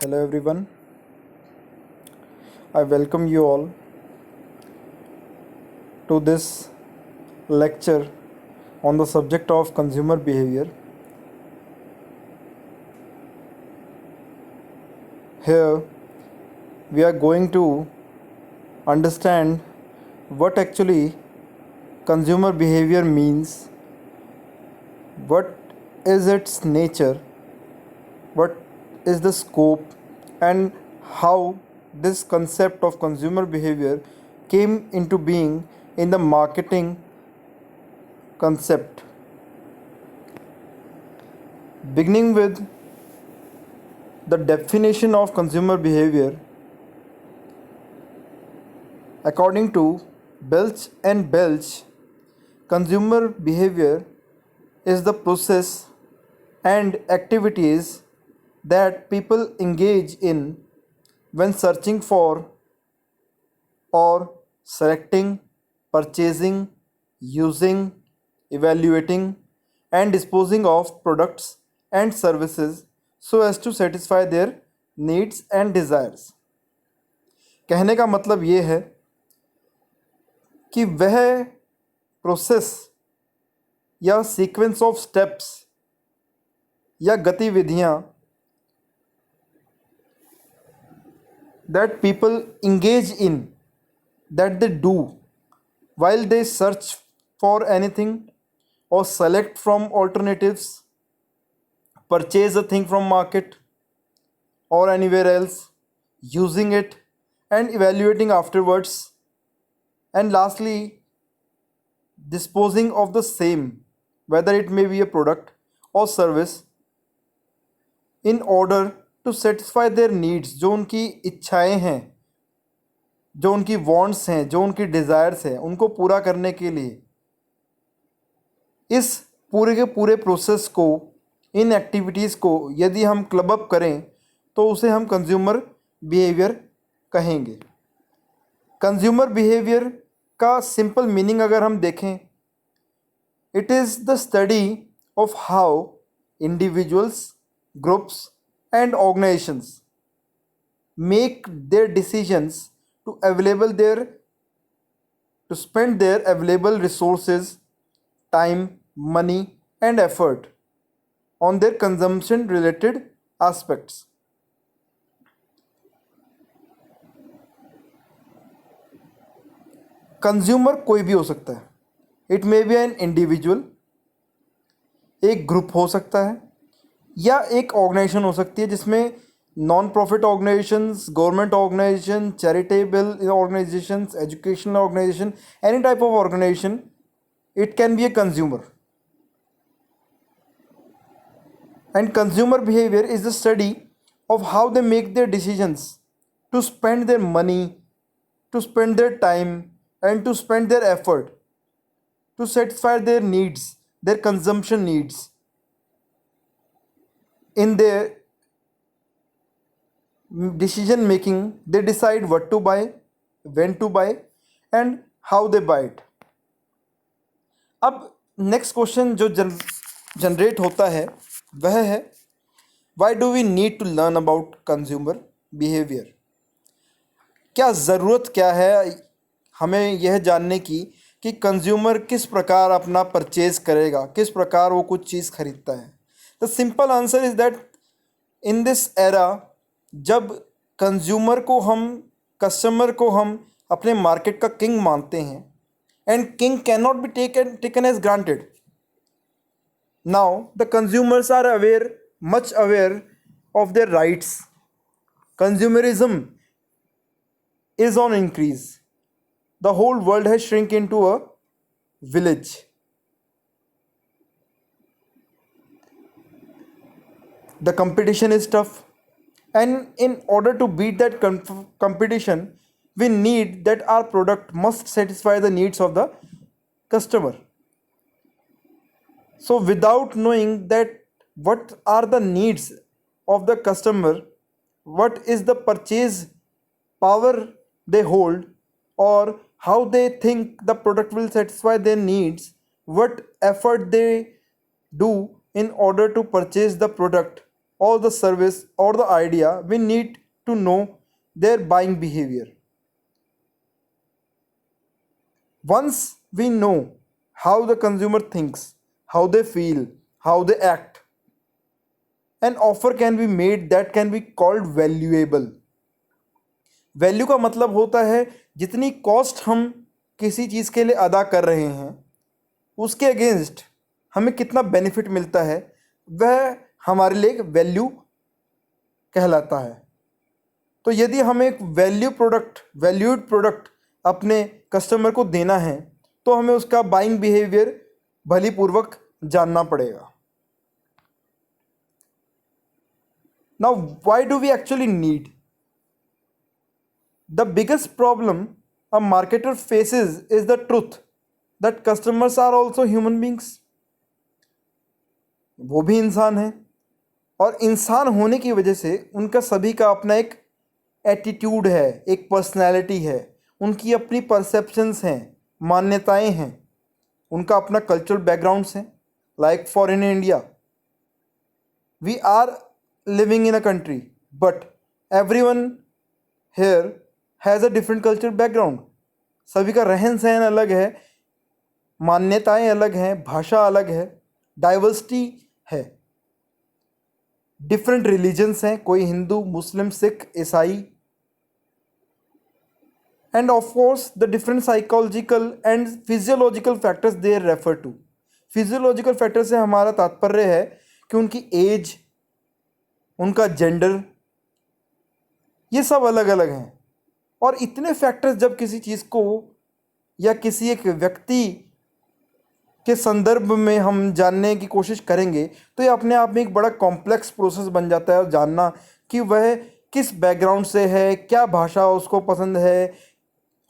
Hello everyone, I welcome you all to this lecture on the subject of consumer behavior. Here we are going to understand what actually consumer behavior means, what is its nature, what is the scope, and how this concept of consumer behavior came into being in the marketing concept. Beginning with the definition of consumer behavior, according to Belch and Belch, consumer behavior is the process and activities that people engage in when searching for or selecting, purchasing, using, evaluating, and disposing of products and services so as to satisfy their needs and desires. कहने का मतलब ये है कि वह process या sequence of steps या गतिविधियाँ that people engage in, that they do while they search for anything or select from alternatives, purchase a thing from market or anywhere else, using it and evaluating afterwards, and lastly disposing of the same, whether it may be a product or service, in order to satisfy their needs, जो उनकी इच्छाएं हैं, जो उनकी wants हैं, जो उनकी desires हैं, उनको पूरा करने के लिए इस पूरे के पूरे प्रोसेस को, इन एक्टिविटीज़ को यदि हम क्लब अप करें तो उसे हम कंज्यूमर बिहेवियर कहेंगे. कंज्यूमर बिहेवियर का सिंपल मीनिंग अगर हम देखें, it is the study of how individuals, groups and organizations make their decisions to spend their available resources, time, money and effort on their consumption related aspects. Consumer कोई भी हो सकता है. It may be an individual, एक group हो सकता है, या एक ऑर्गेनाइजेशन हो सकती है जिसमें non profit organisations, government organisation, charitable organisations, educational organisation, any type of organisation, it can be a consumer. And consumer behaviour is the study of how they make their decisions to spend their money, to spend their time and to spend their effort to satisfy their needs, their consumption needs. In their decision making, they decide what to buy, when to buy and how they buy it. अब next question जो generate होता है वह है, why do we need to learn about consumer behaviour. क्या ज़रूरत क्या है हमें यह जानने की कि कंज्यूमर किस प्रकार अपना परचेज करेगा, किस प्रकार वो कुछ चीज़ खरीदता है. The simple answer is that in this era, जब कंज्यूमर को हम, कस्टमर को हम अपने मार्केट का किंग मानते हैं, and king can not be taken as granted. Now the consumers are aware, much aware of their rights. Consumerism is on increase. The whole world has shrunk into a village. The competition is tough, and in order to beat that competition, we need that our product must satisfy the needs of the customer. So without knowing that what are the needs of the customer, what is the purchase power they hold, or how they think the product will satisfy their needs, what effort they do in order to purchase the product, or the service or the idea, we need to know their buying behavior. Once we know how the consumer thinks, how they feel, how they act, an offer can be made that can be called valuable. Value का मतलब होता है जितनी cost हम किसी चीज़ के लिए अदा कर रहे हैं उसके अगेंस्ट हमें कितना बेनिफिट मिलता है, वह हमारे लिए एक वैल्यू कहलाता है। तो यदि हमें एक वैल्यूड प्रोडक्ट अपने कस्टमर को देना है तो हमें उसका बाइंग बिहेवियर भलीपूर्वक जानना पड़ेगा। Now why do we actually need? The biggest problem a marketer faces is the truth that customers are also human beings. वो भी इंसान हैं और इंसान होने की वजह से उनका सभी का अपना एक एटीट्यूड है, एक पर्सनैलिटी है, उनकी अपनी परसेप्शंस हैं, मान्यताएं हैं, उनका अपना कल्चरल बैकग्राउंड्स हैं। Like for in India we are living in a country but everyone here has a different cultural background. सभी का रहन सहन अलग है, मान्यताएं अलग हैं, भाषा अलग है, डाइवर्सिटी है, डिफरेंट रिलीजन्स हैं, कोई हिंदू, मुस्लिम, सिख, ईसाई, and of course the different psychological and physiological factors they refer to. Physiological factor से हमारा तात्पर्य है कि उनकी एज, उनका जेंडर, ये सब अलग अलग हैं। और इतने फैक्टर्स जब किसी चीज़ को या किसी एक व्यक्ति के संदर्भ में हम जानने की कोशिश करेंगे तो ये अपने आप में एक बड़ा कॉम्प्लेक्स प्रोसेस बन जाता है। और जानना कि वह किस बैकग्राउंड से है, क्या भाषा उसको पसंद है,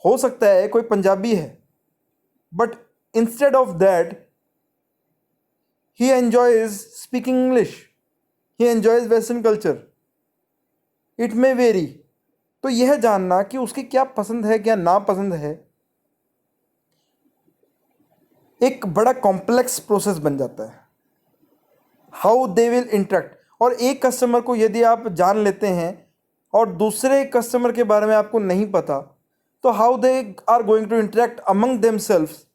हो सकता है कोई पंजाबी है but instead of that he enjoys speaking English, he enjoys western culture, it may very. तो यह जानना कि उसकी क्या पसंद है, क्या नापसंद है, एक बड़ा कॉम्प्लेक्स प्रोसेस बन जाता है। हाउ दे विल इंटरेक्ट, और एक कस्टमर को यदि आप जान लेते हैं और दूसरे कस्टमर के बारे में आपको नहीं पता तो how they are going to interact among themselves,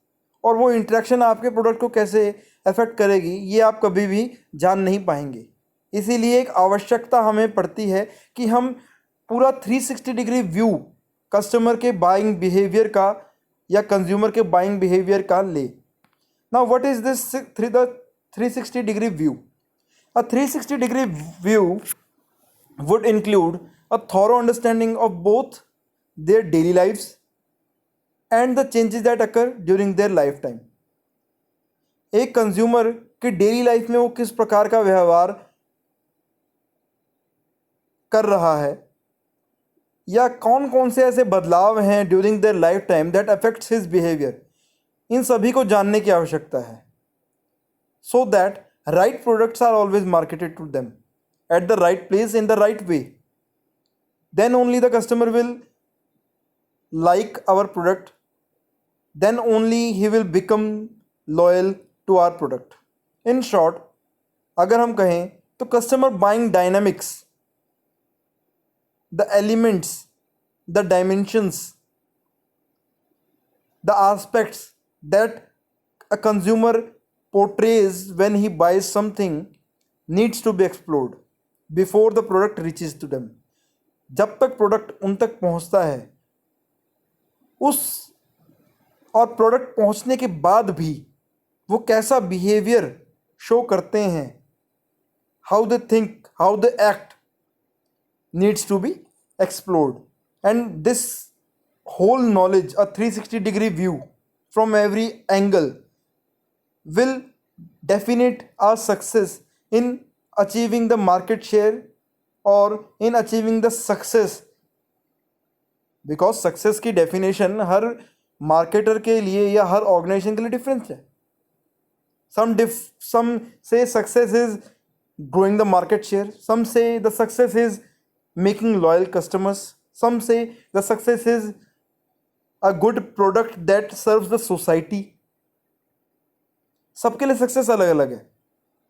और वो इंटरेक्शन आपके प्रोडक्ट को कैसे अफेक्ट करेगी ये आप कभी भी जान नहीं पाएंगे। इसीलिए एक आवश्यकता हमें पड़ती है कि हम पूरा 360 डिग्री व्यू कस्टमर के बाइंग बिहेवियर का या कंज्यूमर के बाइंग बिहेवियर का ले। Now what is this 360 degree view? A 360 degree view would include a thorough understanding of both their daily lives and the changes that occur during their lifetime. एक consumer की daily life में वो किस प्रकार का व्यवहार कर रहा है या कौन कौन से ऐसे बदलाव हैं during their life time that affects his behaviour, इन सभी को जानने की आवश्यकता है। So that right products are always marketed to them at the right place in the right way, then only the customer will like our product, then only he will become loyal to our product. In short, अगर हम कहें तो customer buying dynamics, the elements, the dimensions, the aspects that a consumer portrays when he buys something needs to be explored before the product reaches to them. जब तक product उन तक पहुंचता है उस और प्रोडक्ट पहुंचने के बाद भी वो कैसा बिहेवियर शो करते हैं, how they think, how they act, needs to be explored. And this whole knowledge, a 360 degree view from every angle will definite our success in achieving the market share और in achieving the success, because success की definition हर marketer के लिए या हर organisation के लिए difference है। some say success is growing the market share, some say the success is making loyal customers, some say the success is a good product that serves the society. सबके लिए success अलग अलग है।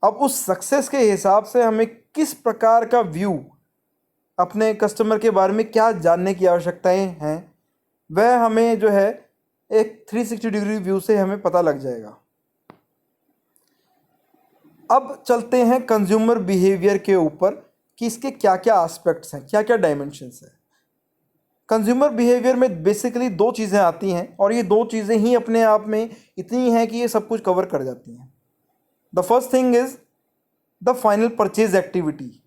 अब उस सक्सेस के हिसाब से हमें किस प्रकार का व्यू अपने कस्टमर के बारे में क्या जानने की आवश्यकताएं हैं, वह हमें जो है एक 360 डिग्री व्यू से हमें पता लग जाएगा। अब चलते हैं कंज्यूमर बिहेवियर के ऊपर कि इसके क्या क्या एस्पेक्ट्स हैं, क्या क्या डायमेंशंस हैं। कंज्यूमर बिहेवियर में बेसिकली दो चीज़ें आती हैं और ये दो चीज़ें ही अपने आप में इतनी हैं कि ये सब कुछ कवर कर जाती हैं। The first thing is the final purchase activity.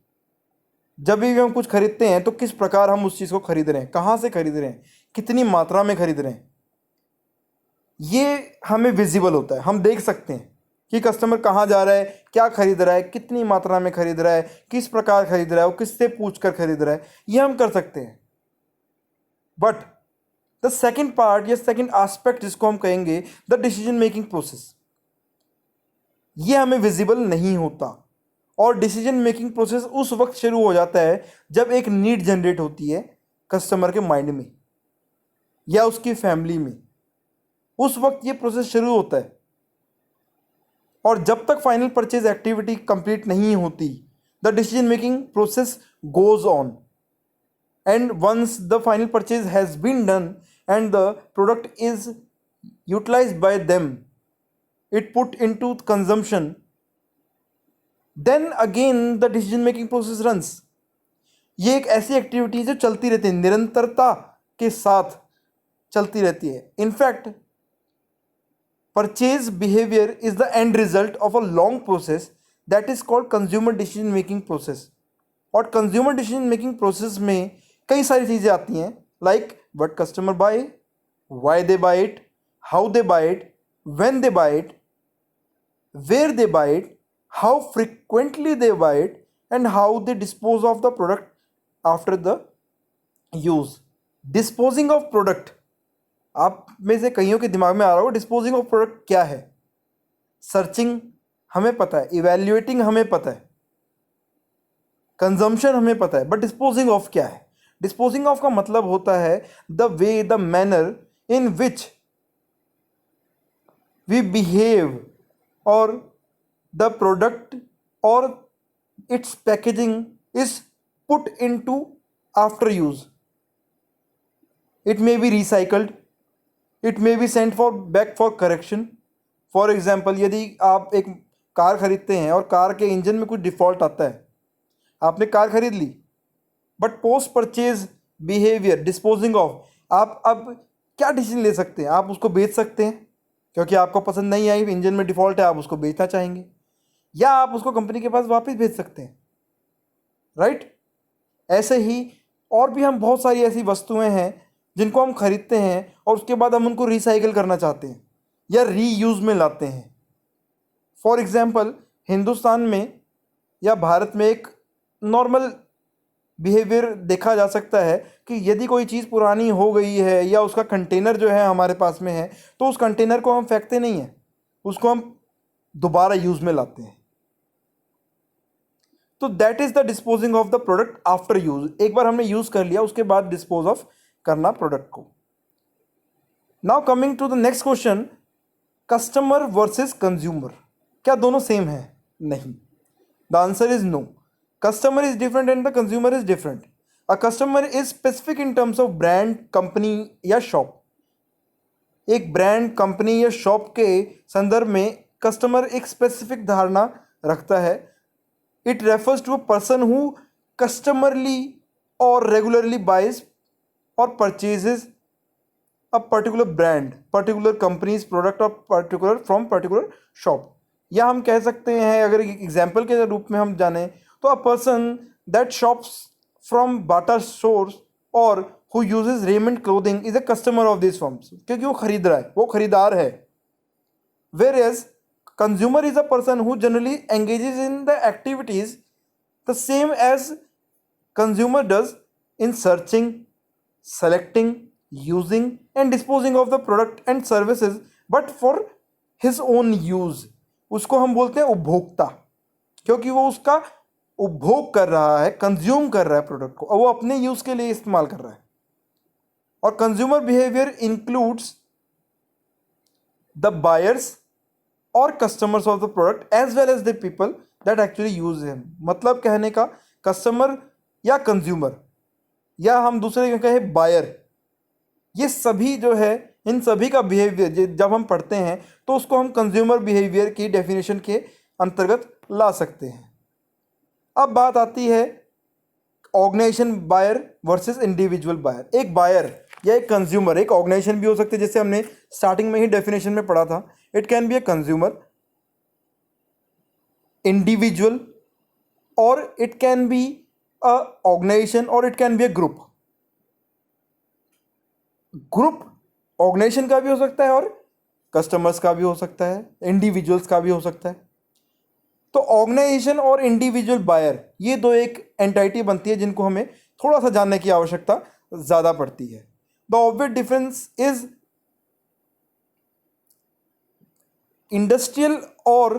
जब भी हम कुछ खरीदते हैं तो किस प्रकार हम उस चीज़ को खरीद रहे हैं, कहाँ से खरीद रहे हैं, कितनी मात्रा में खरीद रहे हैं, ये हमें विजिबल होता है। हम देख सकते हैं कि कस्टमर कहाँ जा रहा है, क्या खरीद रहा है, कितनी मात्रा में खरीद रहा है, किस प्रकार खरीद रहा है, वो किससे पूछ कर खरीद रहा है, ये हम कर सकते हैं। बट द सेकेंड पार्ट या सेकेंड एस्पेक्ट जिसको हम कहेंगे द डिसीजन मेकिंग प्रोसेस, ये हमें विजिबल नहीं होता। और डिसीजन मेकिंग प्रोसेस उस वक्त शुरू हो जाता है जब एक नीड जनरेट होती है कस्टमर के माइंड में या उसकी फैमिली में, उस वक्त ये प्रोसेस शुरू होता है। और जब तक फाइनल परचेज एक्टिविटी कंप्लीट नहीं होती, the decision making process goes on, and once the final purchase has been done and the product is utilised by them, it put into consumption, then again the decision making process runs. ये एक ऐसी activity है जो चलती रहती है, निरंतरता के साथ चलती रहती है। In fact purchase behaviour is the end result of a long process that is called consumer decision making process. और कंज्यूमर डिसीजन मेकिंग प्रोसेस में कई सारी चीज़ें आती हैं, like what customer buy, why they buy it, how they buy it, when they buy it, where they buy it, how frequently they buy it, and how they dispose of the product after the use. Disposing of product, आप में से कईयों के दिमाग में आ रहा होगा disposing of product क्या है। सर्चिंग हमें पता है, इवैल्यूएटिंग हमें पता है, कंजम्पशन हमें पता है, बट डिस्पोजिंग ऑफ क्या है। डिस्पोजिंग ऑफ का मतलब होता है the way, the manner in which we behave और the product or its packaging is put into after use. It may be recycled, it may be sent for back for correction. For example, यदि आप एक car खरीदते हैं और car के engine में कुछ डिफ़ॉल्ट आता है, आपने कार खरीद ली, but post purchase behaviour disposing of, आप अब क्या डिसीजन ले सकते हैं। आप उसको बेच सकते हैं क्योंकि आपको पसंद नहीं आई, इंजन में डिफ़ॉल्ट है, आप उसको बेचना चाहेंगे, या आप उसको कंपनी के पास वापस भेज सकते हैं, राइट। ऐसे ही और भी हम बहुत सारी ऐसी वस्तुएं हैं जिनको हम खरीदते हैं और उसके बाद हम उनको रिसाइकिल करना चाहते हैं या रीयूज़ में लाते हैं। फॉर एग्जांपल, हिंदुस्तान में या भारत में एक नॉर्मल बिहेवियर देखा जा सकता है कि यदि कोई चीज़ पुरानी हो गई है या उसका कंटेनर जो है हमारे पास में है, तो उस कंटेनर को हम फेंकते नहीं हैं, उसको हम दोबारा यूज़ में लाते हैं। तो that is the disposing of the product after use. एक बार हमने यूज़ कर लिया, उसके बाद डिस्पोज ऑफ करना प्रोडक्ट को। Now coming to the next question, customer versus consumer, क्या दोनों सेम है? नहीं, the answer is no. Customer is different and the consumer is different. A customer is specific in terms of brand, company या shop. एक brand, company या shop के संदर्भ में कस्टमर एक स्पेसिफिक धारणा रखता है। It refers to a person who customarily or regularly buys or purchases a particular brand, particular company's product or particular from particular shop. या हम कह सकते हैं, अगर एग्जाम्पल के रूप में हम जाने तो a person that shops from Bata stores or who uses Raymond clothing is a customer of these firms, क्योंकि वो खरीद रहा है, वो खरीदार है। Whereas consumer is a person who generally engages in the activities the same as consumer does in searching, selecting, using and disposing of the product and services, but for his own use. उसको हम बोलते हैं उपभोक्ता, क्योंकि वो उसका उपभोग कर रहा है, कंज्यूम कर रहा है प्रोडक्ट को, और वो अपने यूज़ के लिए इस्तेमाल कर रहा है। और consumer behaviour includes the buyers or customers of the product as well as the people that actually use him. मतलब कहने का कस्टमर या कंज्यूमर या हम दूसरे में कहें बायर, ये सभी जो है इन सभी का बिहेवियर जब हम पढ़ते हैं तो उसको हम कंज्यूमर बिहेवियर की डेफिनेशन के अंतर्गत ला सकते हैं। अब बात आती है organisation buyer versus individual buyer. एक बायर या एक कंज्यूमर एक ऑर्गेनाइजेशन भी हो सकते हैं, जैसे हमने स्टार्टिंग में ही डेफिनेशन में पढ़ा था। It can be a consumer, individual, और it can be a organization, और it can be a group. Group organization का भी हो सकता है और कस्टमर्स का भी हो सकता है, इंडिविजुअल्स का भी हो सकता है। तो ऑर्गेनाइजेशन और इंडिविजुअल बायर ये दो एक एंटाइटी बनती है जिनको हमें थोड़ा सा जानने की आवश्यकता ज़्यादा पड़ती है। The obvious difference is industrial और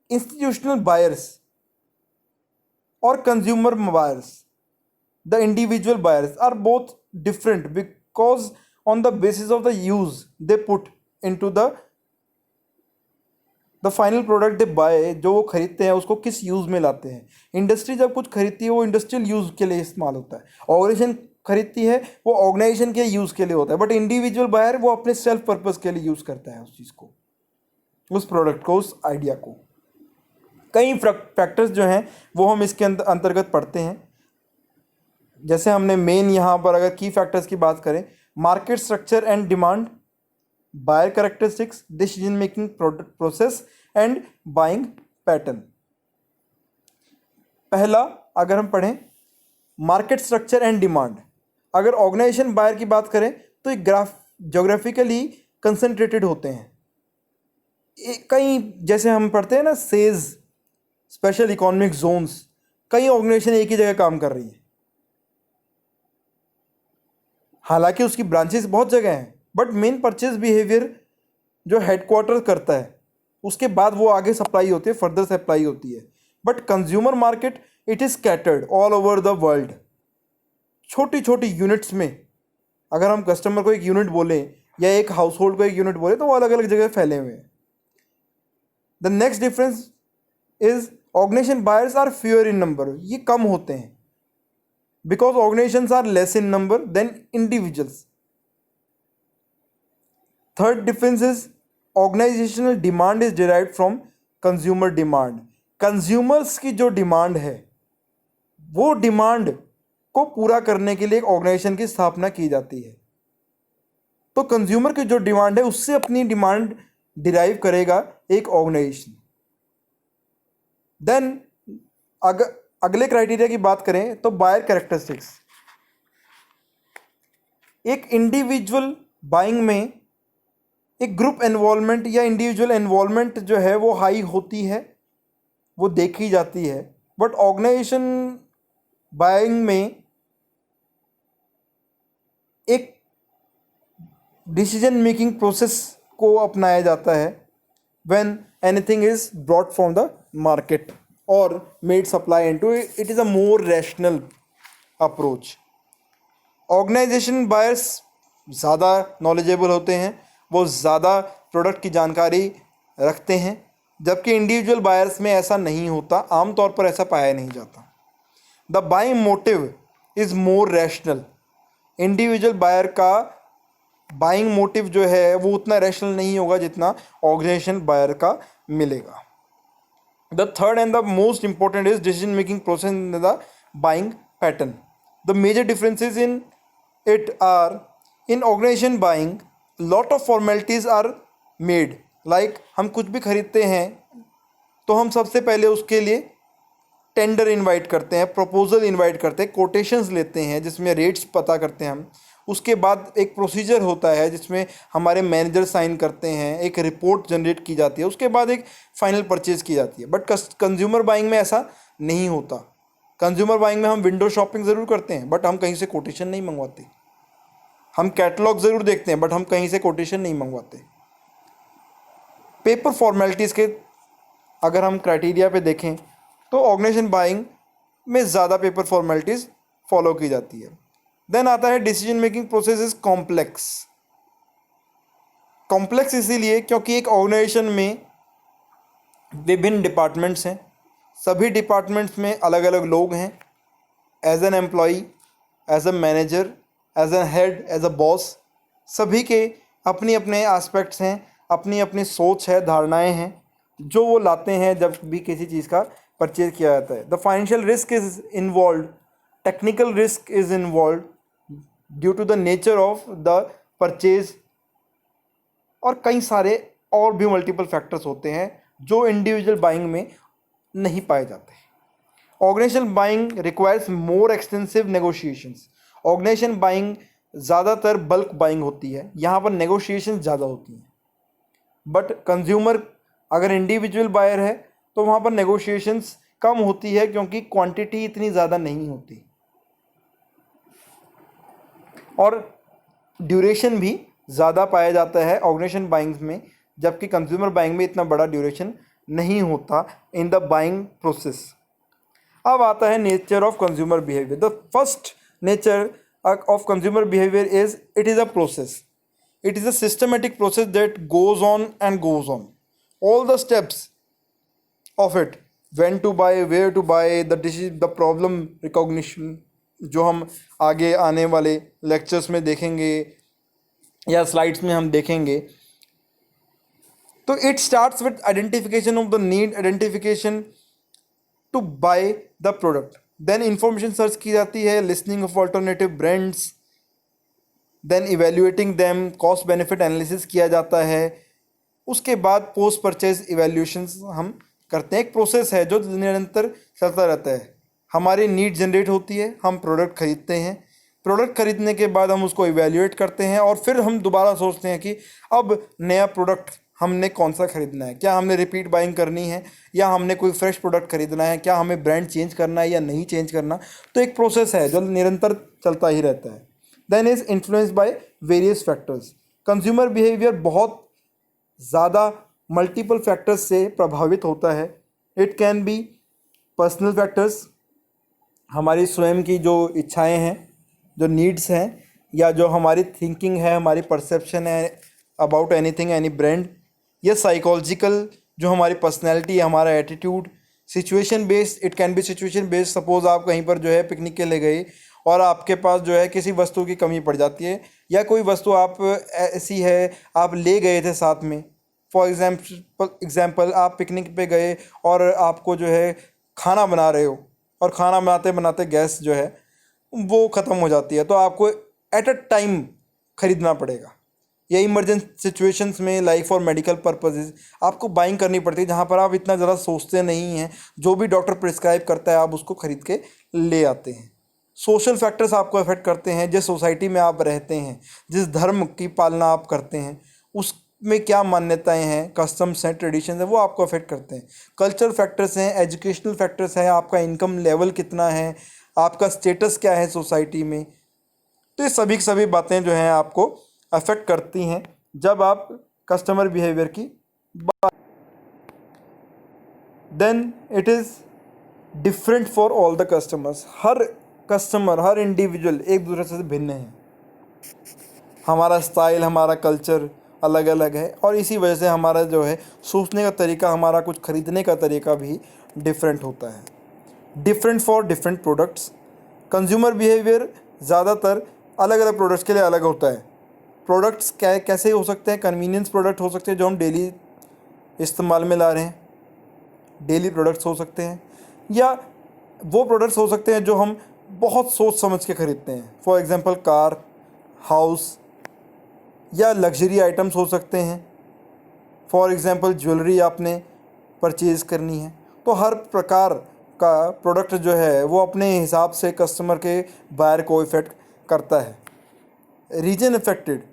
इंस्टीट्यूशनल बायर्स और consumer buyers, the individual buyers are both different because on the basis of the use they put into the final product they buy, जो वो खरीदते हैं उसको किस यूज़ में लाते हैं। इंडस्ट्री जब कुछ खरीदती है वो इंडस्ट्रियल यूज़ के लिए इस्तेमाल होता है, ऑर्गेनाइजेशन खरीदती है वो ऑर्गेनाइजेशन के यूज़ के लिए होता है, बट इंडिविजुअल बायर वो अपने सेल्फ पर्पज़ के लिए यूज़ करता है उस चीज़ को, उस प्रोडक्ट को, उस आइडिया को। कई फैक्टर्स जो हैं वो हम इसके अंतर्गत पढ़ते हैं। जैसे हमने मेन यहाँ पर अगर की फैक्टर्स की बात करें, market structure and demand, buyer characteristics, decision making process and buying pattern. पहला अगर हम पढ़ें मार्केट स्ट्रक्चर एंड डिमांड, अगर ऑर्गेनाइजेशन बायर की बात करें तो ये जोग्राफिकली कंसंट्रेटेड होते हैं। कई जैसे हम पढ़ते हैं ना सेज, स्पेशल इकोनॉमिक जोन्स, कई ऑर्गेनाइजेशन एक ही जगह काम कर रही है, हालांकि उसकी ब्रांचेस बहुत जगह हैं, बट मेन परचेज बिहेवियर जो हेडक्वार्टर करता है उसके बाद वो आगे सप्लाई होती है, फर्दर सप्लाई होती है। But consumer market it is scattered all over the world, छोटी छोटी यूनिट्स में। अगर हम कस्टमर को एक यूनिट बोलें या एक हाउस होल्ड को एक यूनिट बोले तो वो अलग अलग जगह फैले हुए हैं। The next difference is organisation buyers are fewer in number, ये कम होते हैं because organizations are less in number than individuals. Third difference is organizational demand is derived from consumer demand. Consumers की जो डिमांड है वो डिमांड को पूरा करने के लिए एक ऑर्गेनाइजेशन की स्थापना की जाती है। तो कंज्यूमर की जो डिमांड है उससे अपनी डिमांड डिराइव करेगा एक ऑर्गेनाइजेशन। देन अगले क्राइटेरिया की बात करें तो बायर कैरेक्टरिस्टिक्स, एक इंडिविजुअल बाइंग में एक ग्रुप इन्वॉल्वमेंट या इंडिविजुअल इन्वॉल्वमेंट जो है वो हाई होती है, वो देखी जाती है। बट ऑर्गेनाइजेशन बाइंग में एक डिसीजन मेकिंग प्रोसेस को अपनाया जाता है when anything is brought from the market और made supply into it is a more rational approach. Organization buyers ज़्यादा नॉलेजेबल होते हैं, वो ज़्यादा प्रोडक्ट की जानकारी रखते हैं, जबकि इंडिविजुअल बायर्स में ऐसा नहीं होता, आमतौर पर ऐसा पाया नहीं जाता। The buying motive is more rational, individual buyer का बाइंग मोटिव जो है वो उतना रैशनल नहीं होगा जितना ऑर्गेनाइजेशन बायर का मिलेगा। The third and the most important is decision making process in the buying pattern. The major differences in it are in organization buying lot of formalities are made, like हम कुछ भी खरीदते हैं तो हम सबसे पहले उसके लिए टेंडर इनवाइट करते हैं, प्रपोजल इनवाइट करते हैं, कोटेशंस लेते हैं जिसमें रेट्स पता करते हैं हम। उसके बाद एक प्रोसीजर होता है जिसमें हमारे मैनेजर साइन करते हैं, एक रिपोर्ट जनरेट की जाती है, उसके बाद एक फाइनल परचेज़ की जाती है। बट कंज्यूमर बाइंग में ऐसा नहीं होता। कंज्यूमर बाइंग में हम विंडो शॉपिंग ज़रूर करते हैं बट हम कहीं से कोटेशन नहीं मंगवाते, हम कैटलॉग ज़रूर देखते हैं बट हम कहीं से कोटेशन नहीं मंगवाते। पेपर फॉर्मेलिटीज़ के अगर हम क्राइटेरिया पे देखें तो ऑर्गेनाइजेशन बाइंग में ज़्यादा पेपर फॉर्मेलिटीज़ फॉलो की जाती है। देन आता है decision making process is complex. Complex इसीलिए क्योंकि एक ऑर्गेनाइजेशन में विभिन्न डिपार्टमेंट्स हैं, सभी डिपार्टमेंट्स में अलग अलग लोग हैं, as an employee, as a manager, as a head, as a boss, सभी के अपनी अपने एस्पेक्ट्स हैं, अपनी अपनी सोच है, धारणाएं हैं जो वो लाते हैं जब भी किसी चीज़ का परचेज किया जाता है। The financial risk is involve, technical risk is involve due to the nature of the purchase, और कई सारे और भी मल्टीपल फैक्टर्स होते हैं जो इंडिविजुअल बाइंग में नहीं पाए जाते। Organisation buying requires more extensive negotiations. Organisation buying ज़्यादातर बल्क बाइंग होती है, यहाँ पर नेगोशिएशन ज़्यादा होती हैं। बट कंज्यूमर अगर इंडिविजुअल बायर है तो वहाँ पर नेगोशिएशंस कम होती है क्योंकि क्वांटिटी इतनी ज़्यादा नहीं होती, और ड्यूरेशन भी ज़्यादा पाया जाता है ऑर्गेनाइजेशन बाइंग में, जबकि कंज्यूमर बाइंग में इतना बड़ा ड्यूरेशन नहीं होता इन द बाइंग प्रोसेस। अब आता है nature of consumer behaviour. The first nature of consumer behaviour is it is a process. It is a systematic process that goes on and goes on. All the steps of it, when to buy, where to buy, the problem recognition, जो हम आगे आने वाले lectures में देखेंगे या slides में हम देखेंगे। तो it starts with identification of the need, identification to buy the product, then information search की जाती है, listening of alternative brands, then evaluating them, cost benefit analysis किया जाता है, उसके बाद पोस्ट परचेज इवेल्यूएशंस हम करते हैं। एक प्रोसेस है जो निरंतर चलता रहता है। हमारी नीड जनरेट होती है, हम प्रोडक्ट खरीदते हैं, प्रोडक्ट खरीदने के बाद हम उसको इवेल्युएट करते हैं और फिर हम दोबारा सोचते हैं कि अब नया प्रोडक्ट हमने कौन सा खरीदना है, क्या हमने रिपीट बाइंग करनी है या हमने कोई फ्रेश प्रोडक्ट खरीदना है, क्या हमें ब्रांड चेंज करना है या नहीं चेंज करना। तो एक प्रोसेस है जो निरंतर चलता ही रहता है। Then is influenced by various factors. Consumer behaviour बहुत ज़्यादा मल्टीपल फैक्टर्स से प्रभावित होता है। It can be personal factors, हमारी स्वयं की जो इच्छाएं हैं, जो नीड्स हैं, या जो हमारी थिंकिंग है, हमारी परसेप्शन है अबाउट एनीथिंग, एनी ब्रांड, या साइकोलॉजिकल जो हमारी पर्सनैलिटी है, हमारा attitude. Situation based, it can B situation based. Suppose आप कहीं पर जो है पिकनिक के लिए गए और आपके पास जो है किसी वस्तु की कमी पड़ जाती है, या कोई वस्तु आप ऐसी है आप ले गए थे साथ में। फॉर एग्ज़ाम्पल आप पिकनिक पे गए और आपको जो है खाना बना रहे हो और खाना बनाते बनाते गैस जो है वो ख़त्म हो जाती है, तो आपको एट अ टाइम ख़रीदना पड़ेगा। या इमरजेंसी सिचुएशंस में लाइक फॉर मेडिकल पर्पसेस आपको बाइंग करनी पड़ती है, जहाँ पर आप इतना ज़्यादा सोचते नहीं हैं, जो भी डॉक्टर प्रिस्क्राइब करता है आप उसको ख़रीद के ले आते हैं। सोशल फैक्टर्स आपको अफेक्ट करते हैं, जिस सोसाइटी में आप रहते हैं, जिस धर्म की पालना आप करते हैं, उसमें क्या मान्यताएं हैं, कस्टम्स हैं, ट्रेडिशंस हैं, वो आपको अफेक्ट करते हैं। कल्चरल फैक्टर्स हैं, एजुकेशनल फैक्टर्स हैं, आपका इनकम लेवल कितना है, आपका स्टेटस क्या है सोसाइटी में। तो ये सभी की सभी बातें जो हैं आपको अफेक्ट करती हैं जब आप कस्टमर बिहेवियर की बात। Then it is different for all the customers. हर कस्टमर, हर इंडिविजुअल एक दूसरे से भिन्न है। हमारा स्टाइल, हमारा कल्चर अलग अलग है, और इसी वजह से हमारा जो है सोचने का तरीका, हमारा कुछ खरीदने का तरीका भी डिफरेंट होता है। Different for different products. Consumer behaviour ज़्यादातर अलग अलग प्रोडक्ट्स के लिए अलग होता है। प्रोडक्ट्स कैसे हो सकते हैं? कन्वीनियंस प्रोडक्ट हो सकते हैं जो हम डेली इस्तेमाल में ला रहे हैं, डेली प्रोडक्ट्स हो सकते हैं, या वो प्रोडक्ट्स हो सकते हैं जो हम बहुत सोच समझ के ख़रीदते हैं। फॉर एग्ज़ाम्पल कार, हाउस, या लग्जरी आइटम्स हो सकते हैं। फॉर एग्ज़ाम्पल ज्वेलरी आपने परचेज़ करनी है। तो हर प्रकार का प्रोडक्ट जो है वो अपने हिसाब से कस्टमर के बायर को इफ़ेक्ट करता है। रीजन अफेक्टेड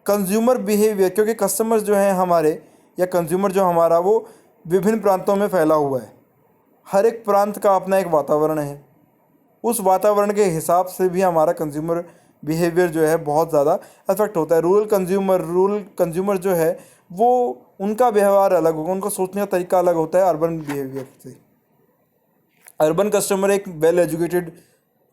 कंज्यूमर बिहेवियर, क्योंकि कस्टमर्स जो हैं हमारे, या कंज्यूमर जो हमारा, वो विभिन्न प्रांतों में फैला हुआ है। हर एक प्रांत का अपना एक वातावरण है, उस वातावरण के हिसाब से भी हमारा कंज्यूमर बिहेवियर जो है बहुत ज़्यादा अफेक्ट होता है। रूरल कंज्यूमर जो है वो उनका व्यवहार अलग होगा, उनका सोचने का तरीका अलग होता है अर्बन बिहेवियर से। अर्बन कस्टमर एक वेल एजुकेटेड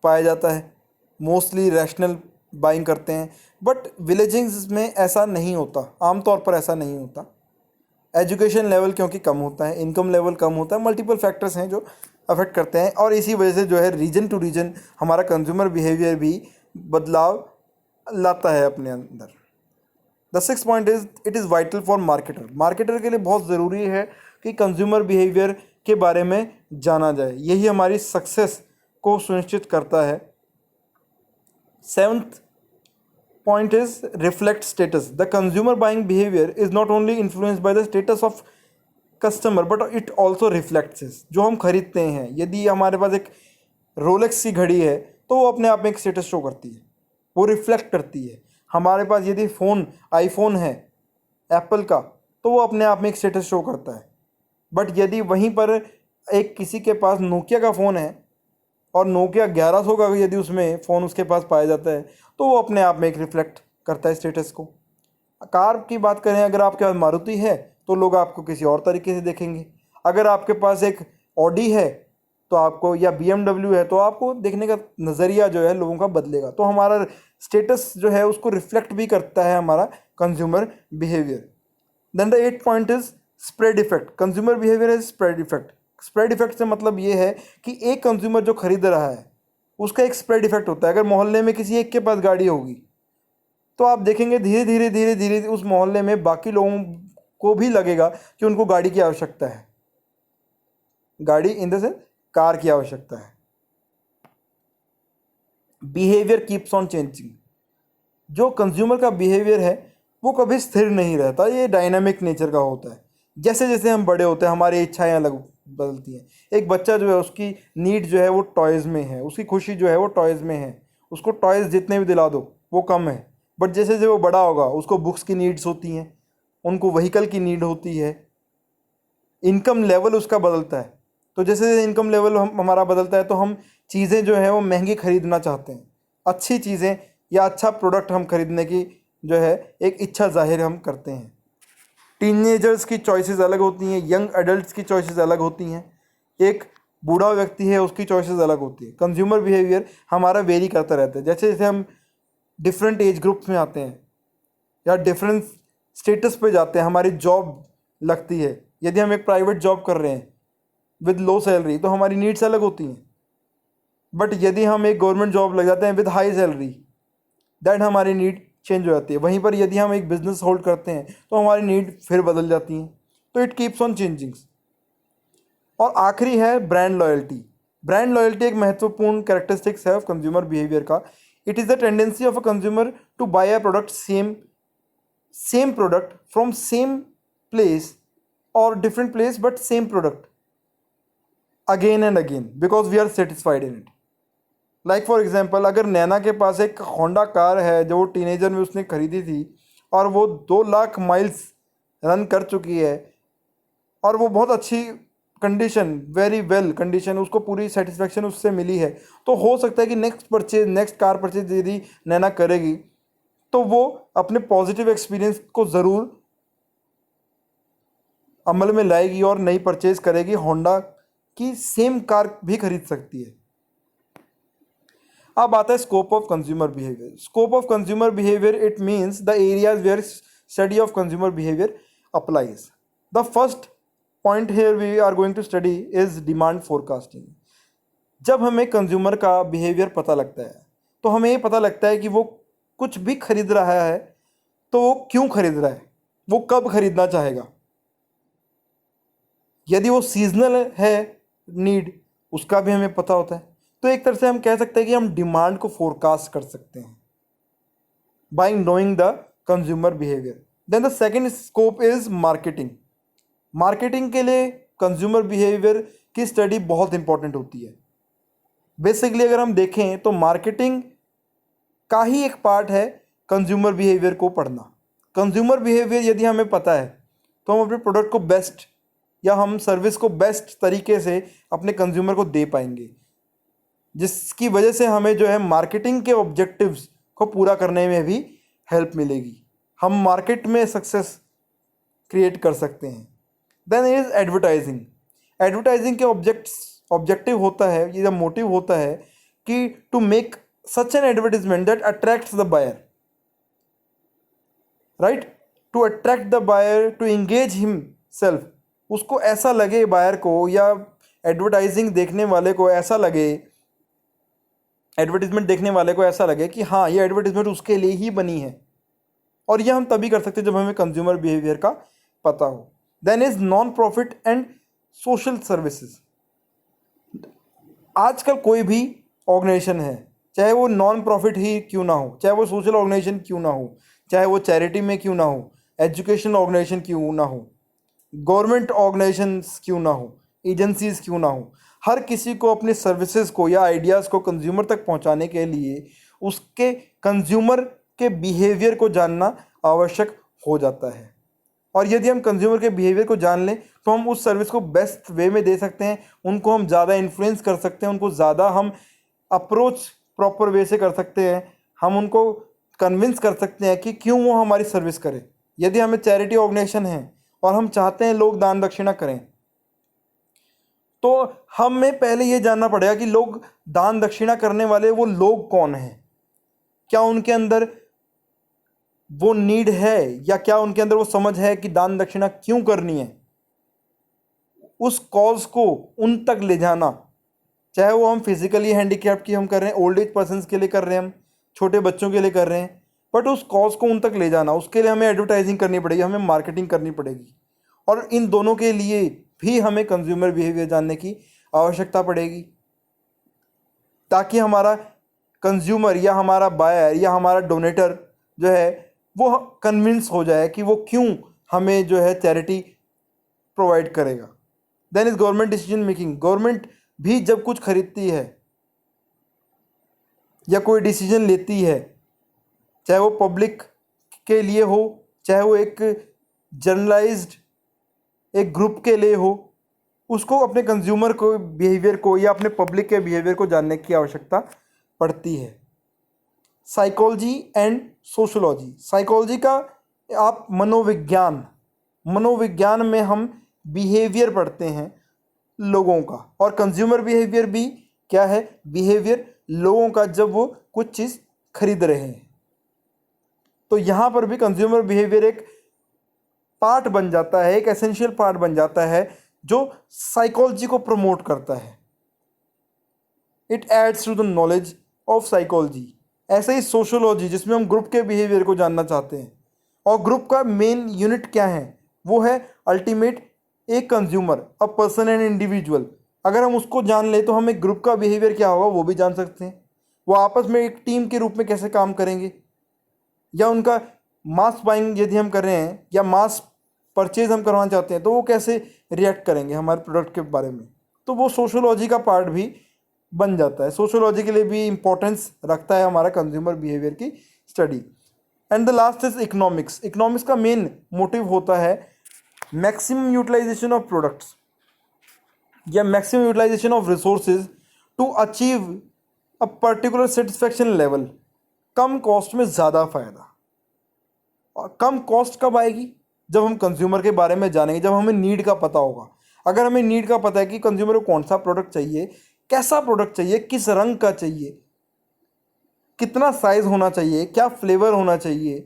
पाया जाता है, मोस्टली रैशनल बाइंग करते हैं। बट विलेजेस में ऐसा नहीं होता, आमतौर पर ऐसा नहीं होता। एजुकेशन लेवल क्योंकि कम होता है, इनकम लेवल कम होता है, मल्टीपल फैक्टर्स हैं जो अफेक्ट करते हैं, और इसी वजह से जो है रीजन टू रीजन हमारा कंज्यूमर बिहेवियर भी बदलाव लाता है अपने अंदर। The six point is it is vital for marketer. Marketer के लिए बहुत ज़रूरी है कि कंज्यूमर बिहेवियर के बारे में जाना जाए, यही हमारी सक्सेस को सुनिश्चित करता है। Seventh point is reflect status. The consumer buying behavior is not only influenced by the status of customer but it also reflects it. जो हम खरीदते हैं, यदि हमारे पास एक रोलेक्स की घड़ी है तो वो अपने आप में एक स्टेटस शो करती है, वो रिफ्लेक्ट करती है। हमारे पास यदि फ़ोन आईफोन है एप्पल का तो वो अपने आप में एक स्टेटस शो करता है। बट यदि वहीं पर एक किसी के पास नोकिया का फ़ोन है और नोकिया 1100 का यदि उसमें फ़ोन उसके पास पाया जाता है तो वो अपने आप में एक रिफ्लेक्ट करता है स्टेटस को। कार की बात करें, अगर आपके पास मारुति है तो लोग आपको किसी और तरीके से देखेंगे, अगर आपके पास एक ऑडी है तो आपको, या BMW है तो आपको देखने का नज़रिया जो है लोगों का बदलेगा। तो हमारा स्टेटस जो है उसको रिफ्लेक्ट भी करता है हमारा consumer behaviour. Then the 8th point is spread effect. Consumer behaviour is spread effect. Spread effect से मतलब ये है कि एक कंज्यूमर जो खरीद रहा है उसका एक स्प्रेड इफेक्ट होता है। अगर मोहल्ले में किसी एक के पास गाड़ी होगी तो आप देखेंगे धीरे धीरे धीरे धीरे उस मोहल्ले में बाकी लोगों को भी लगेगा कि उनको गाड़ी की आवश्यकता है, गाड़ी इन द सेंस कार की आवश्यकता है। Behaviour keeps on changing. जो कंज्यूमर का बिहेवियर है वो कभी स्थिर नहीं रहता, ये डायनामिक नेचर का होता है। जैसे जैसे हम बड़े होते हैं हमारी इच्छाएं अलग बदलती हैं। एक बच्चा जो है उसकी नीड जो है वो टॉयज़ में है, उसकी खुशी जो है वो टॉयज़ में है, उसको टॉयज़ जितने भी दिला दो वो कम है। बट जैसे जैसे वो बड़ा होगा उसको बुक्स की नीड्स होती हैं, उनको व्हीकल की नीड होती है, इनकम लेवल उसका बदलता है। तो जैसे जैसे इनकम लेवल हमारा बदलता है तो हम चीज़ें जो है वो महंगी खरीदना चाहते हैं, अच्छी चीज़ें या अच्छा प्रोडक्ट हम खरीदने की जो है एक इच्छा जाहिर हम करते हैं। टीनेजर्स की चॉइसेस अलग होती हैं, यंग एडल्ट्स की चॉइसेस अलग होती हैं, एक बूढ़ा व्यक्ति है उसकी चॉइसेस अलग होती है। कंज्यूमर बिहेवियर हमारा वेरी करता रहता है। जैसे जैसे हम डिफरेंट एज ग्रुप्स में आते हैं या डिफरेंट स्टेटस पे जाते हैं, हमारी जॉब लगती है, यदि हम एक प्राइवेट जॉब कर रहे हैं विद लो सैलरी तो हमारी नीड्स अलग होती हैं। बट यदि हम एक गवर्नमेंट जॉब लग जाते हैं विद हाई सैलरी, दैट हमारी नीड चेंज हो जाती है। वहीं पर यदि हम एक बिजनेस होल्ड करते हैं तो हमारी नीड फिर बदल जाती हैं। तो इट कीप्स ऑन चेंजिंग। और आखिरी है ब्रांड लॉयल्टी। ब्रांड लॉयल्टी एक महत्वपूर्ण कैरेक्टरिस्टिक्स है ऑफ कंज्यूमर बिहेवियर का। It is the tendency of a consumer to buy a product same product from same place और different place but same product again and again because we are satisfied in it. Like for example, अगर नैना के पास एक Honda car है जो वो teenager में उसने खरीदी थी और वो 2 लाख माइल्स रन कर चुकी है और वो बहुत अच्छी कंडीशन, वेरी वेल कंडीशन, उसको पूरी सेटिस्फेक्शन उससे मिली है, तो हो सकता है कि नेक्स्ट कार परचेज यदि नैना करेगी तो वो अपने पॉजिटिव एक्सपीरियंस को ज़रूर अमल में लाएगी और नई परचेज करेगी, होंडा की सेम कार भी खरीद सकती है। अब आता है scope of consumer behaviour. Scope of consumer behaviour it means the areas where study of consumer behaviour applies. The first point here we are going to study is demand forecasting. जब हमें consumer का behaviour पता लगता है तो हमें ये पता लगता है कि वो कुछ भी खरीद रहा है तो वो क्यों खरीद रहा है, वो कब खरीदना चाहेगा। यदि वो सीजनल है नीड, उसका भी हमें पता होता है। तो एक तरह से हम कह सकते हैं कि हम डिमांड को फोरकास्ट कर सकते हैं by knowing the consumer behaviour. Then the second scope is marketing. Marketing के लिए कंज्यूमर बिहेवियर की स्टडी बहुत इंपॉर्टेंट होती है। बेसिकली अगर हम देखें तो मार्केटिंग का ही एक पार्ट है कंज्यूमर बिहेवियर को पढ़ना। कंज्यूमर बिहेवियर यदि हमें पता है तो हम अपने प्रोडक्ट को बेस्ट या हम सर्विस को बेस्ट तरीके से अपने कंज्यूमर को दे पाएंगे, जिसकी वजह से हमें जो है मार्केटिंग के ऑब्जेक्टिव्स को पूरा करने में भी हेल्प मिलेगी। हम मार्केट में सक्सेस क्रिएट कर सकते हैं। Then is advertising. एडवर्टाइजिंग के ऑब्जेक्टिव होता है, ये मोटिव होता है कि to make such an advertisement that attracts the buyer, right, to attract the buyer, to engage him self, उसको ऐसा लगे बायर को या एडवर्टाइजिंग देखने वाले को ऐसा लगे, एडवर्टीजमेंट देखने वाले को ऐसा लगे कि हाँ ये एडवर्टीजमेंट उसके लिए ही बनी है। और ये हम तभी कर सकते हैं जब हमें कंज्यूमर बिहेवियर का पता हो। Then is non profit and social services. आजकल कोई भी ऑर्गेनाइजेशन है, चाहे वो नॉन प्रॉफिट ही क्यों ना हो, चाहे वो सोशल ऑर्गेनाइजेशन क्यों ना हो, चाहे वो चैरिटी में क्यों ना हो, एजुकेशनल ऑर्गेनाइजेशन क्यों ना हो, गवर्नमेंट ऑर्गेनाइजेशंस क्यों ना हो, एजेंसीज क्यों ना हो, हर किसी को अपने सर्विसेज को या आइडियाज़ को कंज्यूमर तक पहुंचाने के लिए उसके कंज्यूमर के बिहेवियर को जानना आवश्यक हो जाता है। और यदि हम कंज्यूमर के बिहेवियर को जान लें तो हम उस सर्विस को बेस्ट वे में दे सकते हैं, उनको हम ज़्यादा इन्फ्लुएंस कर सकते हैं, उनको ज़्यादा हम अप्रोच प्रॉपर वे से कर सकते हैं, हम उनको कन्विंस कर सकते हैं कि क्यों वो हमारी सर्विस करें। यदि हमें चैरिटी ऑर्गेनाइजेशन है और हम चाहते हैं लोग दान दक्षिणा करें, तो हमें पहले ये जानना पड़ेगा कि लोग दान दक्षिणा करने वाले वो लोग कौन हैं, क्या उनके अंदर वो नीड है या क्या उनके अंदर वो समझ है कि दान दक्षिणा क्यों करनी है। उस कॉज को उन तक ले जाना, चाहे वो हम फिजिकली हैंडीकैप्ड की हम कर रहे हैं, ओल्ड एज पर्सनस के लिए कर रहे हैं, हम छोटे बच्चों के लिए कर रहे हैं, बट उस कॉज को उन तक ले जाना, उसके लिए हमें एडवर्टाइजिंग करनी पड़ेगी, हमें मार्केटिंग करनी पड़ेगी। और इन दोनों के लिए भी हमें कंज्यूमर बिहेवियर जानने की आवश्यकता पड़ेगी, ताकि हमारा कंज्यूमर या हमारा बायर या हमारा डोनेटर जो है वो कन्विंस हो जाए कि वो क्यों हमें जो है चैरिटी प्रोवाइड करेगा। Then is government decision making. Government भी जब कुछ खरीदती है या कोई डिसीजन लेती है, चाहे वो पब्लिक के लिए हो, चाहे वो एक जनरलाइज्ड एक ग्रुप के लिए हो, उसको अपने कंज्यूमर को बिहेवियर को या अपने पब्लिक के बिहेवियर को जानने की आवश्यकता पड़ती है। Psychology and sociology. साइकोलॉजी का आप मनोविज्ञान में हम बिहेवियर पढ़ते हैं लोगों का, और कंज्यूमर बिहेवियर भी क्या है, बिहेवियर लोगों का जब वो कुछ चीज़ खरीद रहे हैं। तो यहाँ पर भी कंज्यूमर बिहेवियर एक पार्ट बन जाता है, एक एसेंशियल पार्ट बन जाता है जो साइकोलॉजी को प्रमोट करता है। It aids to the knowledge of psychology. ऐसे ही सोशोलॉजी, जिसमें हम ग्रुप के बिहेवियर को जानना चाहते हैं, और ग्रुप का मेन यूनिट क्या है, वो है अल्टीमेट एक consumer, a person and individual. अगर हम उसको जान ले तो हम एक ग्रुप का बिहेवियर क्या होगा वो भी जान सकते हैं, वो आपस में एक टीम के रूप में कैसे काम करेंगे, या उनका मास बाइंग यदि हम कर रहे हैं या मास परचेज हम करवाना चाहते हैं तो वो कैसे रिएक्ट करेंगे हमारे प्रोडक्ट के बारे में। तो वो सोशोलॉजी का पार्ट भी बन जाता है, सोशोलॉजी के लिए भी इंपॉर्टेंस रखता है हमारा कंज्यूमर बिहेवियर की study. And the last is economics. Economics का मेन मोटिव होता है मैक्सिमम यूटिलाइजेशन ऑफ प्रोडक्ट्स या maximum utilisation of resources to achieve a particular satisfaction level. कम कॉस्ट में ज़्यादा फायदा। और कम कॉस्ट कब आएगी, जब हम कंज्यूमर के बारे में जानेंगे, जब हमें नीड का पता होगा। अगर हमें नीड का पता है कि कंज्यूमर को कौन सा प्रोडक्ट चाहिए, कैसा प्रोडक्ट चाहिए, किस रंग का चाहिए, कितना साइज होना चाहिए, क्या फ्लेवर होना चाहिए,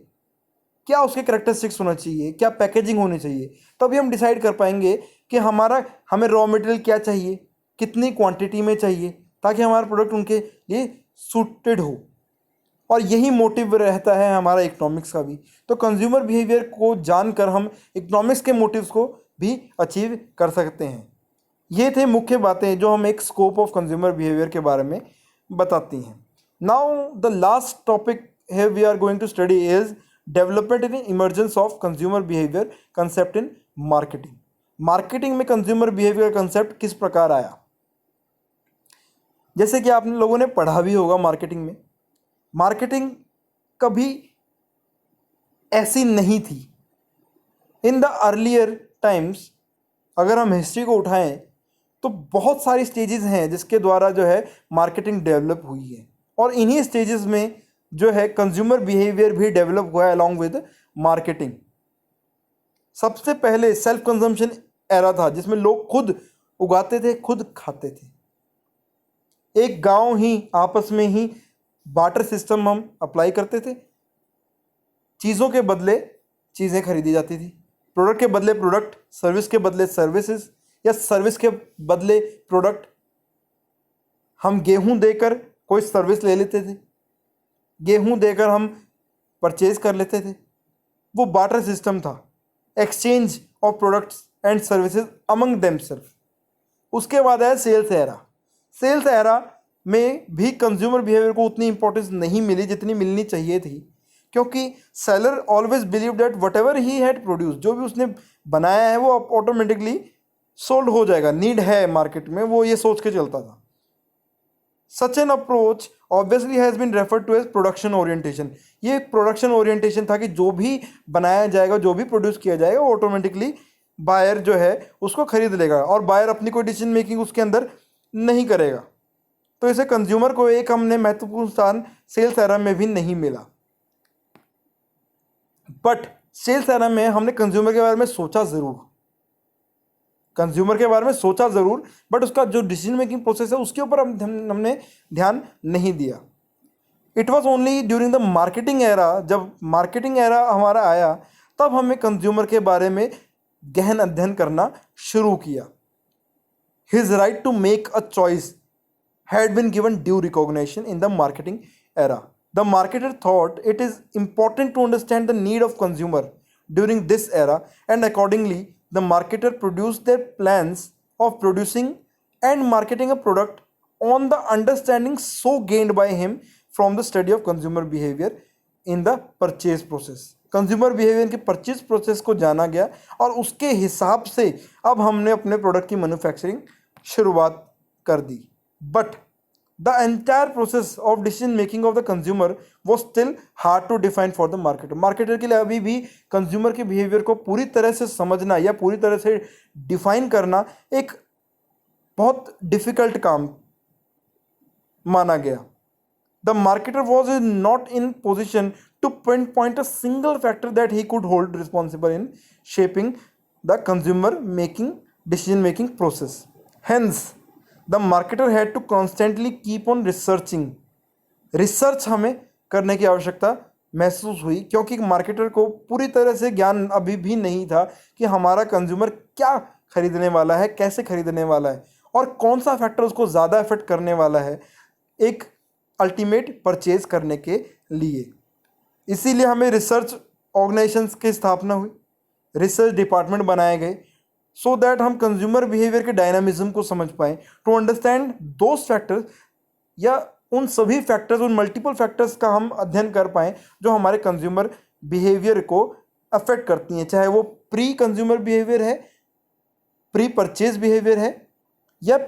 क्या उसके करेक्टरिस्टिक्स होना चाहिए, क्या पैकेजिंग होनी चाहिए, तभी हम डिसाइड कर पाएंगे कि हमें रॉ मटेरियल क्या चाहिए, कितनी क्वांटिटी में चाहिए, ताकि हमारा प्रोडक्ट उनके लिए सूटेड हो। और यही मोटिव रहता है हमारा इकोनॉमिक्स का भी। तो कंज्यूमर बिहेवियर को जानकर हम इकोनॉमिक्स के मोटिव्स को भी अचीव कर सकते हैं। ये थे मुख्य बातें जो हम एक स्कोप ऑफ कंज्यूमर बिहेवियर के बारे में बताती हैं। Now the last topic here we are going to study is development and emergence of consumer behavior concept in marketing. Marketing में कंज्यूमर बिहेवियर कंसेप्ट किस प्रकार आया, जैसे कि आप लोगों ने पढ़ा भी होगा मार्केटिंग में। मार्केटिंग कभी ऐसी नहीं थी। इन द अर्लियर टाइम्स अगर हम हिस्ट्री को उठाएं तो बहुत सारी स्टेजेस हैं जिसके द्वारा जो है मार्केटिंग डेवलप हुई है, और इन्हीं स्टेजेस में जो है कंज्यूमर बिहेवियर भी डेवलप हुआ है अलॉन्ग विद मार्केटिंग। सबसे पहले सेल्फ कंजम्पशन एरा था, जिसमें लोग खुद उगाते थे, खुद खाते थे। एक गांव ही आपस में ही बार्टर सिस्टम हम अप्लाई करते थे, चीज़ों के बदले चीज़ें खरीदी जाती थी, प्रोडक्ट के बदले प्रोडक्ट, सर्विस के बदले सर्विसेज, या सर्विस के बदले प्रोडक्ट। हम गेहूं देकर कोई सर्विस ले लेते थे, गेहूं देकर हम परचेज कर लेते थे। वो बार्टर सिस्टम था, exchange of products and services among themself. उसके बाद आया सेल्स एरा। सेल्स एरा में भी कंज्यूमर बिहेवियर को उतनी इंपॉर्टेंस नहीं मिली जितनी मिलनी चाहिए थी, क्योंकि seller always believe that what ever he had produce, जो भी उसने बनाया है वो ऑटोमेटिकली सोल्ड हो जाएगा, नीड है मार्केट में, वो ये सोच के चलता था। Such an approach obviously has been referred to as production orientation. ये एक प्रोडक्शन ओरिएंटेशन था कि जो भी बनाया जाएगा, जो भी प्रोड्यूस किया जाएगा, वो ऑटोमेटिकली बायर जो है उसको खरीद लेगा, और बायर अपनी कोई डिसीजन मेकिंग उसके अंदर नहीं करेगा। तो इसे कंज्यूमर को एक हमने महत्वपूर्ण स्थान सेल्स एरा में भी नहीं मिला। बट सेल्स एरा में हमने कंज्यूमर के बारे में सोचा ज़रूर, बट उसका जो डिसीजन मेकिंग प्रोसेस है उसके ऊपर हमने ध्यान नहीं दिया। It was only during the marketing era, जब मार्केटिंग एरा हमारा आया तब हमें कंज्यूमर के बारे में गहन अध्ययन करना शुरू किया। His right to make a choice had been given due recognition in the marketing era. The marketer thought it is important to understand the need of consumer during this era, and accordingly the marketer produced their plans of producing and marketing a product on the understanding so gained by him from the study of consumer behavior in the purchase process. Consumer behaviour के purchase process को जाना गया और उसके हिसाब से अब हमने अपने प्रोडक्ट की मैन्युफैक्चरिंग शुरुआत कर दी। But the entire process of decision making of the consumer was still hard to define for the marketer. Marketer के लिए अभी भी कंज्यूमर के बिहेवियर को पूरी तरह से समझना या पूरी तरह से डिफाइन करना एक बहुत डिफिकल्ट काम माना गया। The marketer was not in position to pinpoint a single factor that he could hold responsible in shaping the consumer decision making process. Hence the marketer had to constantly keep on researching. Research हमें करने की आवश्यकता महसूस हुई, क्योंकि marketer को पूरी तरह से ज्ञान अभी भी नहीं था कि हमारा कंज्यूमर क्या खरीदने वाला है, कैसे खरीदने वाला है और कौन सा फैक्टर उसको ज़्यादा इफेक्ट करने वाला है एक अल्टीमेट परचेज करने के लिए। इसीलिए हमें रिसर्च ऑर्गेनाइजेशंस की स्थापना हुई, रिसर्च डिपार्टमेंट बनाए गए, सो दैट हम कंज्यूमर बिहेवियर के डायनामिज्म को समझ पाएँ, टू अंडरस्टैंड दोज फैक्टर्स, या उन सभी फैक्टर्स, उन मल्टीपल फैक्टर्स का हम अध्ययन कर पाएँ जो हमारे कंज्यूमर बिहेवियर को अफेक्ट करती हैं, चाहे वो प्री कंज्यूमर बिहेवियर है, प्री परचेज बिहेवियर है या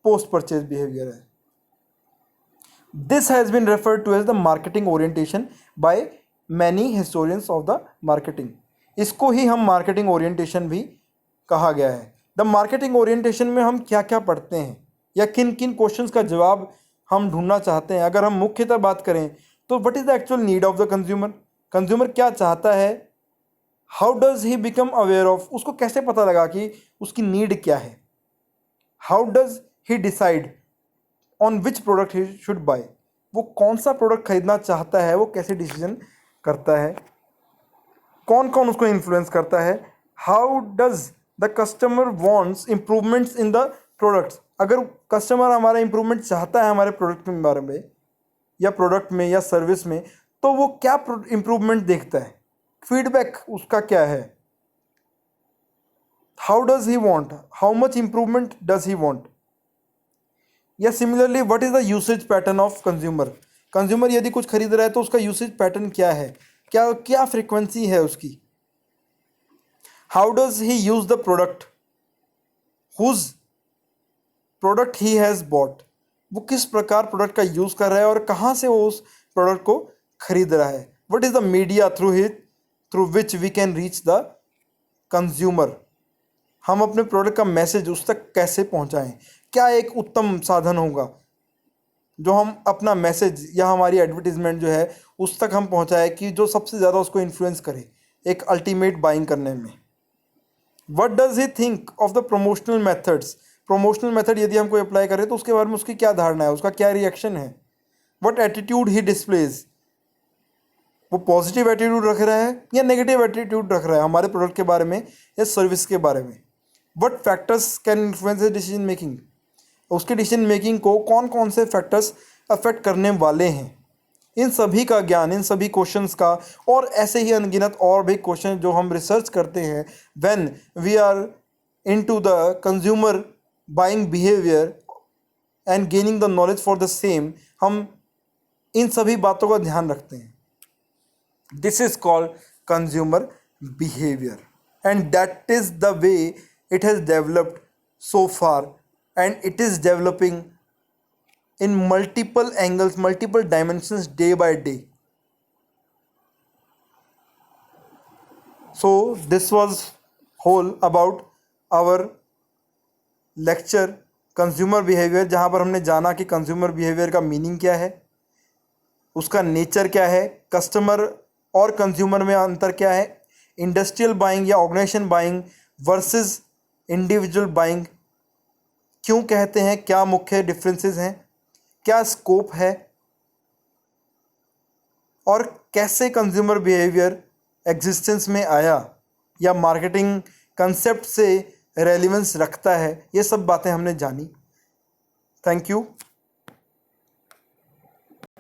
पोस्ट परचेज बिहेवियर है। This has been referred to as the marketing orientation by many historians of the marketing. इसको ही हम मार्केटिंग ओरिएंटेशन भी कहा गया है। द मार्केटिंग ओरिएंटेशन में हम क्या क्या पढ़ते हैं या किन किन क्वेश्चंस का जवाब हम ढूंढना चाहते हैं। अगर हम मुख्यतः बात करें तो what is the actual need of the consumer, consumer क्या चाहता है, how does he become aware of, उसको कैसे पता लगा कि उसकी नीड क्या है, how does he decide on which product he should buy, वो कौन सा प्रोडक्ट खरीदना चाहता है, वो कैसे डिसीजन करता है, कौन कौन उसको इन्फ्लुएंस करता है, how does the customer wants improvements in the products, अगर कस्टमर हमारा इम्प्रूवमेंट चाहता है हमारे प्रोडक्ट के बारे में या प्रोडक्ट में या सर्विस में, तो वो क्या इम्प्रूवमेंट देखता है, फीडबैक उसका क्या है, how does he want, how much improvement does he want, या similarly what is the usage pattern of consumer, consumer यदि कुछ खरीद रहा है तो उसका यूसेज पैटर्न क्या है, क्या क्या फ्रीक्वेंसी है उसकी, how does he use the product, whose product he has bought, वो किस प्रकार प्रोडक्ट का यूज़ कर रहा है और कहाँ से वो उस प्रोडक्ट को खरीद रहा है, what is the media through which we can reach the consumer, हम अपने प्रोडक्ट का मैसेज उस तक कैसे पहुँचाएँ, क्या एक उत्तम साधन होगा जो हम अपना मैसेज या हमारी एडवर्टीजमेंट जो है उस तक हम पहुँचाए कि जो सबसे ज़्यादा उसको इन्फ्लुएंस करे एक अल्टीमेट बाइंग करने में। What does he think of the promotional methods, promotional method यदि हम कोई अप्लाई करें तो उसके बारे में उसकी क्या धारणा है, उसका क्या रिएक्शन है, व्हाट एटीट्यूड ही डिस्प्लेज, वो पॉजिटिव एटीट्यूड रख रहा है या नेगेटिव एटीट्यूड रख रहा है हमारे प्रोडक्ट के बारे में या सर्विस के बारे में। What factors can influence the decision making, उसके डिसीजन मेकिंग को कौन कौन से फैक्टर्स अफेक्ट करने वाले हैं, इन सभी का ज्ञान, इन सभी क्वेश्चंस का, और ऐसे ही अनगिनत और भी क्वेश्चन जो हम रिसर्च करते हैं when we are into the consumer buying behaviour and gaining the knowledge for the same, हम इन सभी बातों का ध्यान रखते हैं। This is called consumer behaviour and that is the way it has developed so far, and it is developing in multiple angles, multiple dimensions day by day. So this was whole about our lecture consumer behaviour, जहाँ पर हमने जाना कि consumer behaviour का meaning क्या है, उसका nature क्या है, कस्टमर और कंज्यूमर में अंतर क्या है, इंडस्ट्रियल बाइंग या organisation buying versus individual buying क्यों कहते हैं, क्या मुख्य डिफरेंसेस हैं, क्या स्कोप है, और कैसे कंज्यूमर बिहेवियर एग्जिस्टेंस में आया या मार्केटिंग कंसेप्ट से रेलेवेंस रखता है, ये सब बातें हमने जानी। Thank you.